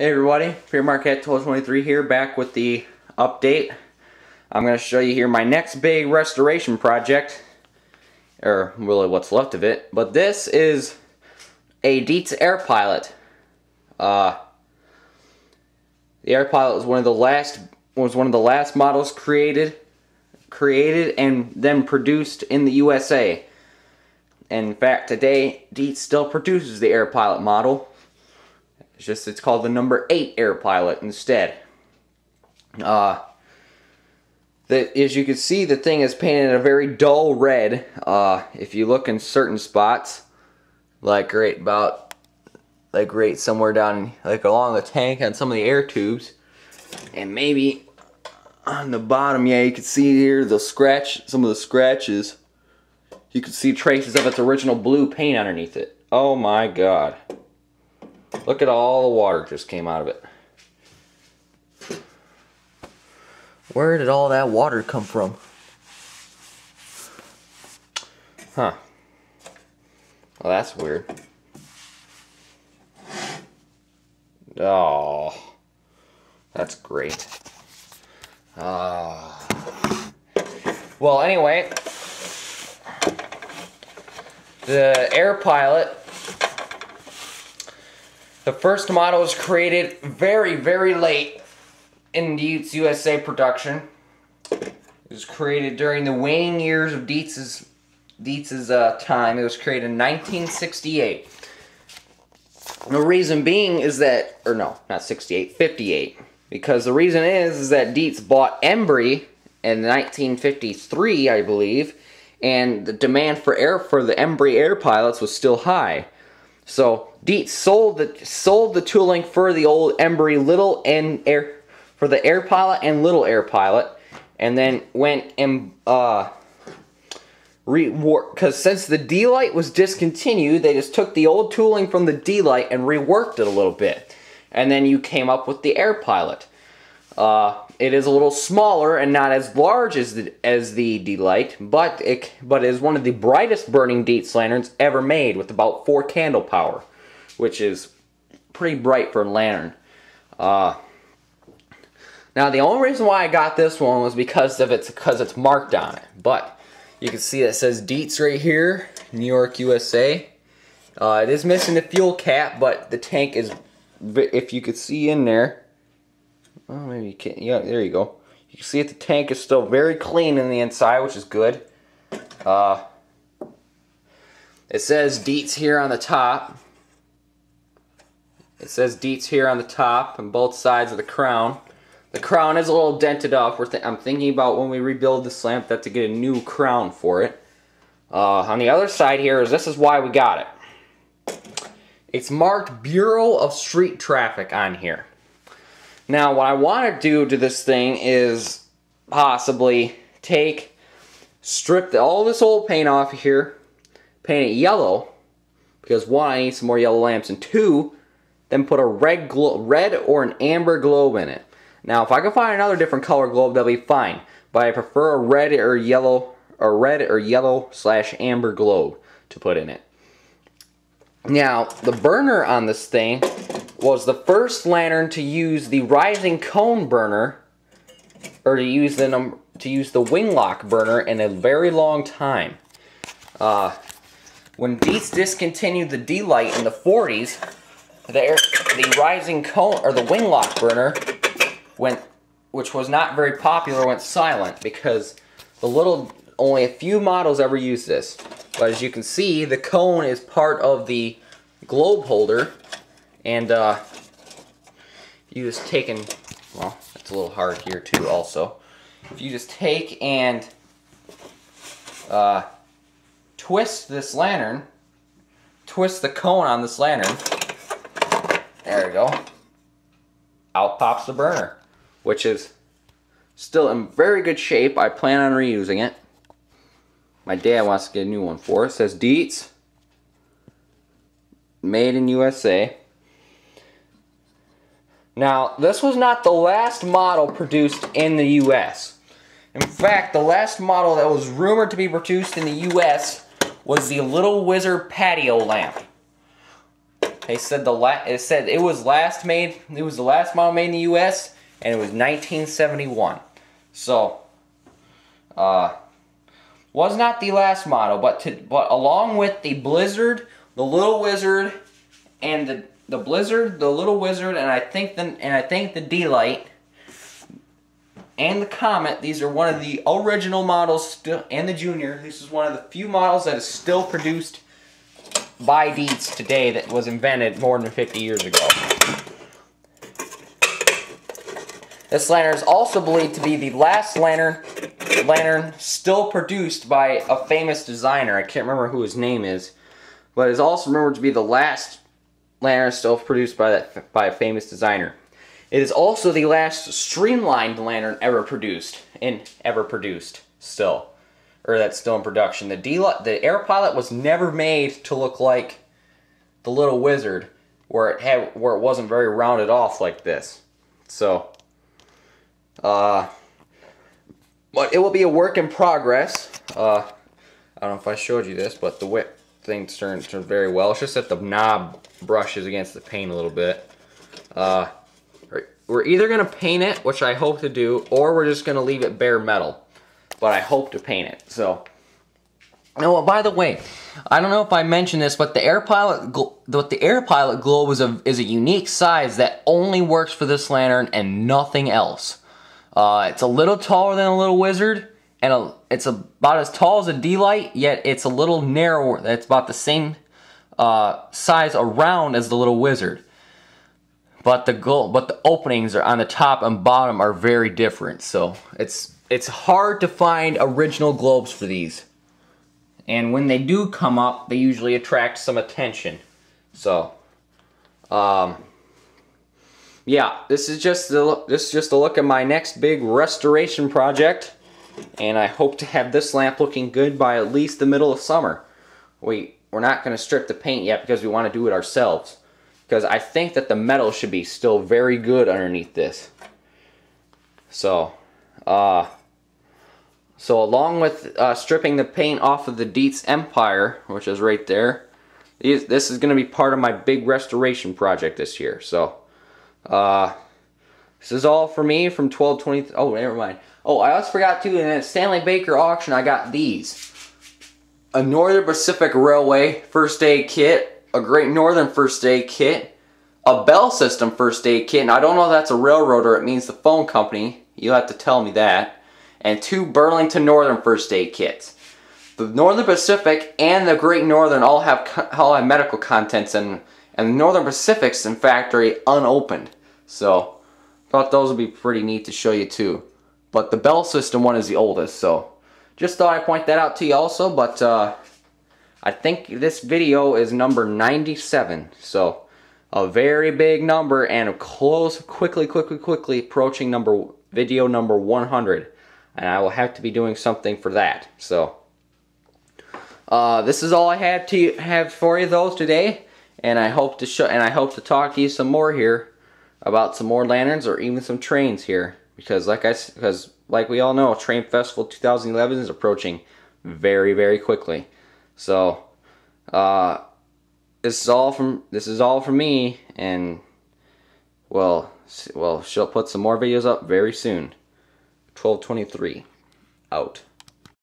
Hey everybody, Fear Marquette 1223 here, back with the update. I'm going to show you here my next big restoration project, or really what's left of it. But this is a Dietz Air Pilot. The Air Pilot was one of the last models created and then produced in the USA. In fact, today Dietz still produces the Air Pilot model. It's called the number 8 Air Pilot instead. As you can see, the thing is painted a very dull red. If you look in certain spots, like right somewhere down, like along the tank and some of the air tubes, and maybe on the bottom, yeah, you can see here some of the scratches. You can see traces of its original blue paint underneath it. Oh my God. Look at all the water just came out of it. Where did all that water come from? Huh. Well, that's weird. Oh, that's great. Well, anyway, the Air Pilot. The first model was created very, very late in Dietz USA production. It was created during the waning years of Dietz's time. It was created in 1968. The reason being is that, or no, not 68, 58. Because the reason is that Dietz bought Embry in 1953, I believe, and the demand for the Embry Air Pilots was still high. So Dietz sold the tooling for the old Embry for the Air Pilot and Little Air Pilot, and then went and because since the D-Light was discontinued, they just took the old tooling from the D-Light and reworked it a little bit, and then you came up with the Air Pilot. It is a little smaller and not as large as the D-Light, but it is one of the brightest burning Dietz lanterns ever made, with about 4 candle power, which is pretty bright for a lantern. Now the only reason why I got this one was because it's marked on it. But you can see it says Dietz right here, New York, USA. It is missing the fuel cap, but the tank is, if you could see in there. Oh, maybe you can't. Yeah, there you go. You can see that the tank is still very clean in the inside, which is good. It says Dietz here on the top. It says Dietz here on the top and both sides of the crown. The crown is a little dented up. I'm thinking about when we rebuild this lamp that to get a new crown for it. On the other side here this is why we got it. It's marked Bureau of Street Traffic on here. Now, what I want to do to this thing is possibly strip all this old paint off of here, paint it yellow, because 1, I need some more yellow lamps, and 2, then put a red or an amber globe in it. Now, if I can find another different color globe, that'll be fine, but I prefer a red or yellow / amber globe to put in it. Now, the burner on this thing was the first lantern to use the rising cone burner, or to use the wing lock burner in a very long time. When Dietz discontinued the D-Light in the 40s, the rising cone or the wing lock burner which was not very popular, went silent because only a few models ever used this. But as you can see, the cone is part of the globe holder. And you just well, it's a little hard here too also. If you just take and twist this lantern, twist the cone on this lantern, there we go, out pops the burner, which is still in very good shape. I plan on reusing it. My dad wants to get a new one for it. It says Dietz, made in USA. Now, this was not the last model produced in the US. In fact, the last model that was rumored to be produced in the US was the Little Wizard patio lamp. They said it was last made. It was the last model made in the U.S. and it was 1971. So, was not the last model, but along with the Blizzard, the Little Wizard, and the Blizzard, the Little Wizard, and I think the D-Light and the Comet. These are one of the original models still, and the Junior. This is one of the few models that is still produced by Dietz today that was invented more than 50 years ago. This lantern is also believed to be the last lantern still produced by a famous designer. I can't remember who his name is, but it's also rumored to be the last lantern still produced by a famous designer. It is also the last streamlined lantern ever produced still. Or that's still in production. The Air Pilot was never made to look like the Little Wizard, where it wasn't very rounded off like this. So, but it will be a work in progress. I don't know if I showed you this, but the whip thing turned very well. It's just that the knob brushes against the paint a little bit. We're either gonna paint it, which I hope to do, or we're just gonna leave it bare metal. But I hope to paint it. So, oh, by the way, I don't know if I mentioned this, but the Air Pilot globe is a unique size that only works for this lantern and nothing else. It's a little taller than a Little Wizard, and it's about as tall as a D-Light, yet it's a little narrower. It's about the same size around as the Little Wizard. But the openings are on the top and bottom are very different. So it's hard to find original globes for these. And when they do come up, they usually attract some attention. So, yeah, this is just a look at my next big restoration project. And I hope to have this lamp looking good by at least the middle of summer. We're not going to strip the paint yet because we want to do it ourselves. Because I think that the metal should be still very good underneath this. So, along with stripping the paint off of the Dietz Empire, which is right there, this is going to be part of my big restoration project this year. So, this is all for me from 12/20. Oh, never mind. Oh, I also forgot to, in a Stanley Baker auction, I got these. A Northern Pacific Railway first aid kit, a Great Northern first aid kit, a Bell System first aid kit, and I don't know if that's a railroad or it means the phone company. You'll have to tell me that. And 2 Burlington Northern first aid kits. The Northern Pacific and the Great Northern all have medical contents, and the Northern Pacific's in factory unopened. So, thought those would be pretty neat to show you too. But the Bell System one is the oldest, so just thought I'd point that out to you also. But I think this video is number 97, so a very big number and quickly approaching video number 100. And I will have to be doing something for that. So, this is all I have for you though today, and I hope to talk to you some more here about some more lanterns or even some trains here, because like we all know, Train Festival 2011 is approaching very quickly. So, this is all from me, and well, she'll put some more videos up very soon. 12/23 out.